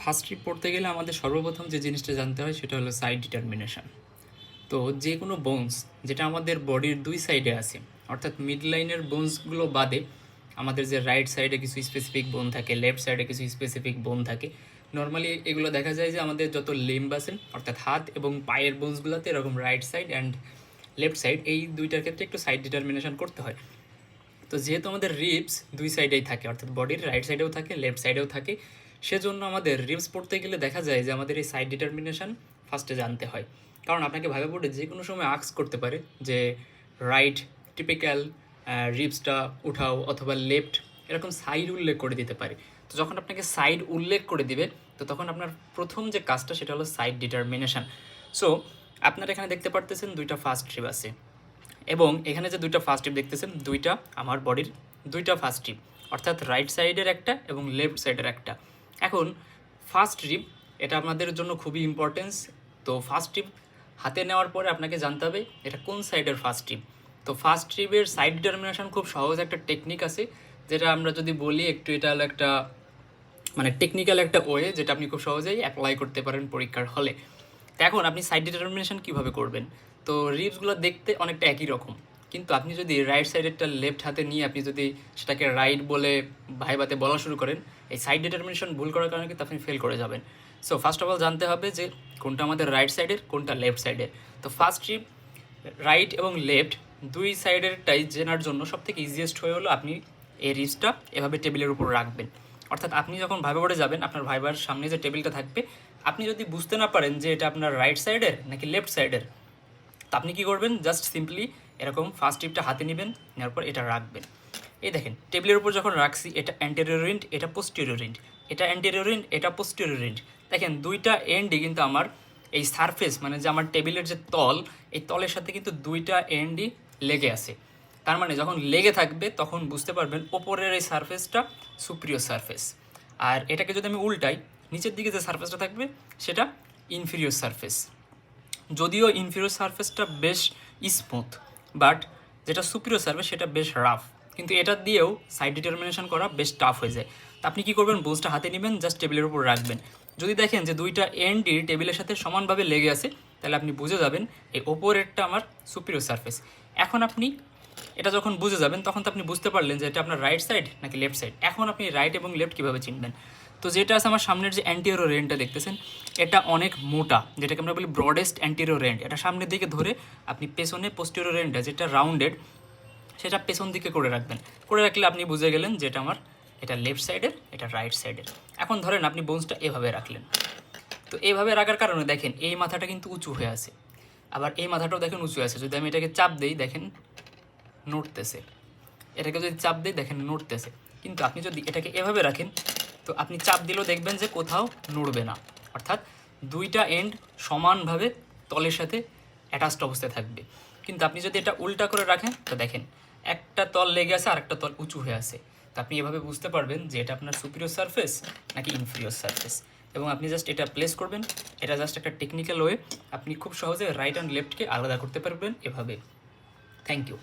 First trip পড়তে গেলে আমাদের সর্বপ্রথম যে জিনিসটা জানতে হয় সেটা হলো সাইড ডিটারমিনেশন। তো যে কোনো বোনস যেটা আমাদের বডির দুই সাইডে আছে, অর্থাৎ মিড লাইনের বোনসগুলো বাদে আমাদের যে রাইট সাইডে কিছু স্পেসিফিক বোন থাকে, লেফট সাইডে কিছু স্পেসিফিক বোন থাকে। নর্মালি এগুলো দেখা যায় যে আমাদের যত লিম্ব আছে, অর্থাৎ হাত এবং পায়ের বোনসগুলোতে এরকম right side and left side এই দুইটার ক্ষেত্রে একটু সাইড ডিটারমিনেশন করতে হয়। তো যেহেতু আমাদের রিবস দুই সাইডেই থাকে, অর্থাৎ বডির রাইট সাইডেও থাকে, লেফট সাইডেও থাকে, সেজন্য আমাদের রিবস পড়তে গেলে দেখা যায় যে আমাদের এই সাইড ডিটারমিনেশন ফার্স্টে জানতে হয়। কারণ আপনাকে ভাবে পড়ে যে কোনো সময় আস্ক করতে পারে যে রাইট টিপিক্যাল রিবসটা উঠাও, অথবা লেফট এরকম সাইড উল্লেখ করে দিতে পারে। তো যখন আপনাকে সাইড উল্লেখ করে দিবে, তো তখন আপনার প্রথম যে কাজটা সেটা হলো সাইড ডিটারমিনেশন। সো আপনারা এখানে দেখতে পারতেছেন দুইটা ফার্স্ট রিব আছে, এবং এখানে যে দুইটা ফার্স্ট টিপ দেখতেছেন, দুইটা আমার বডির দুইটা ফার্স্ট টিপ, অর্থাৎ রাইট সাইডের একটা এবং লেফট সাইডের একটা। এখন ফার্স্ট টিপ এটা আপনাদের জন্য খুবই ইম্পর্টেন্স। তো ফার্স্ট টিপ হাতে নেওয়ার পরে আপনাকে জানতে হবে এটা কোন সাইডের ফার্স্ট টিপ। তো ফার্স্ট টিপের সাইড ডিটারমিনেশন খুব সহজ একটা টেকনিক আছে, যেটা আমরা যদি বলি একটু, এটা হলো একটা মানে টেকনিক্যাল একটা ওয়ে, যেটা আপনি খুব সহজেই অ্যাপ্লাই করতে পারেন পরীক্ষার হলে। তো এখন আপনি সাইড ডিটারমিনেশন কীভাবে করবেন? তো রিবসগুলো দেখতে অনেকটা একই রকম, কিন্তু আপনি যদি রাইট সাইডেরটা লেফট হাতে নিয়ে আপনি যদি সেটাকে রাইট বলে ভাইবাতে বলা শুরু করেন, এই সাইড ডিটারমিনেশন ভুল করার কারণে কিন্তু আপনি ফেল করে যাবেন। সো ফার্স্ট অফ অল জানতে হবে যে কোনটা আমাদের রাইট সাইডের, কোনটা লেফট সাইডের। তো ফার্স্ট ট্রিপ রাইট এবং লেফট দুই সাইডেরটাই জেনার জন্য সবথেকে ইজিয়েস্ট হয়ে হলো আপনি এই রিবসটা এভাবে টেবিলের উপর রাখবেন। অর্থাৎ আপনি যখন ভাইবা বোর্ডে যাবেন, আপনার ভাইবার সামনে যে টেবিলটা থাকবে, আপনি যদি বুঝতে না পারেন যে এটা আপনার রাইট সাইডের নাকি লেফট সাইডের, তো আপনি কী করবেন, জাস্ট সিম্পলি এরকম ফার্স্ট টিপটা হাতে নেবেন, নেওয়ার পর এটা রাখবেন। এই দেখেন টেবিলের উপর যখন রাখছি, এটা অ্যান্টেরিয়র এন্ড, এটা পোস্টেরিয়র এন্ড, এটা অ্যান্টেরিয়র এন্ড, এটা পোস্টেরিয়র এন্ড। দেখেন দুইটা এন্ডই কিন্তু আমার এই সারফেস, মানে যে আমার টেবিলের যে তল, এই তলের সাথে কিন্তু দুইটা এন্ডই লেগে আছে। তার মানে যখন লেগে থাকবে তখন বুঝতে পারবেন ওপরের এই সারফেসটা সুপ্রিয়র সারফেস, আর এটাকে যদি আমি উল্টাই, নিচের দিকে যে সারফেসটা থাকবে সেটা ইনফিরিয়র সারফেস। যদিও ইনফিরিয়র সারফেসটা বেশ স্মুথ, বাট যেটা সুপিরিয়র সারফেস সেটা বেশ রাফ, কিন্তু এটা দিয়েও সাইড ডিটারমিনেশন করা বেশ টাফ হয়ে যায়। তো আপনি কী করবেন, বোঝটা হাতে নেবেন, জাস্ট টেবিলের উপর রাখবেন। যদি দেখেন যে দুইটা এন্ডই টেবিলের সাথে সমানভাবে লেগে আছে, তাহলে আপনি বুঝে যাবেন এই ওপরেরটা আমার সুপিরিয়র সারফেস। এখন আপনি এটা যখন বুঝে যাবেন, তখন তো আপনি বুঝতে পারলেন যে এটা আপনার রাইট সাইড নাকি লেফট সাইড। এখন আপনি রাইট এবং লেফট কীভাবে চিনবেন? তো যেটা আছে আমার সামনের যে অ্যান্টিরিয়র এন্ডটা দেখতেছেন, এটা অনেক মোটা, যেটাকে আমরা বলি ব্রডেস্ট অ্যান্টিরিয়র এন্ড। এটা সামনের দিকে ধরে আপনি পেছনে পোস্টেরিয়র এন্ডটা যেটা রাউন্ডেড, সেটা পেছন দিকে করে রাখবেন। করে রাখলে আপনি বুঝে গেলেন যে এটা আমার, এটা লেফট সাইডের, এটা রাইট সাইডের। এখন ধরেন আপনি বোনসটা এভাবে রাখলেন। তো এইভাবে রাখার কারণে দেখেন এই মাথাটা কিন্তু উঁচু হয়ে আছে, আবার এই মাথাটাও দেখেন উঁচু আছে। যদি আমি এটাকে চাপ দিই, দেখেন নড়তেছে। এটাকে যদি চাপ দিই, দেখেন নড়তেছে। কিন্তু আপনি যদি এটাকে এভাবে রাখেন, তো আপনি চাপ দিলেও দেখবেন যে কোথাও নড়বে না, অর্থাৎ দুইটা এন্ড সমানভাবে তলের সাথে অ্যাটাচড অবস্থায় থাকবে। কিন্তু আপনি যদি এটা উল্টা করে রাখেন, তো দেখেন একটা তল লেগে আছে আর একটা তল উঁচু হয়ে আছে। তো আপনি এভাবে বুঝতে পারবেন যে এটা আপনার সুপিরিয়র সারফেস নাকি ইনফিরিয়র সারফেস, এবং আপনি জাস্ট এটা প্লেস করবেন। এটা জাস্ট একটা টেকনিক্যাল ওয়ে, আপনি খুব সহজে রাইট অ্যান্ড লেফটকে আলাদা করতে পারবেন এভাবে। Thank you.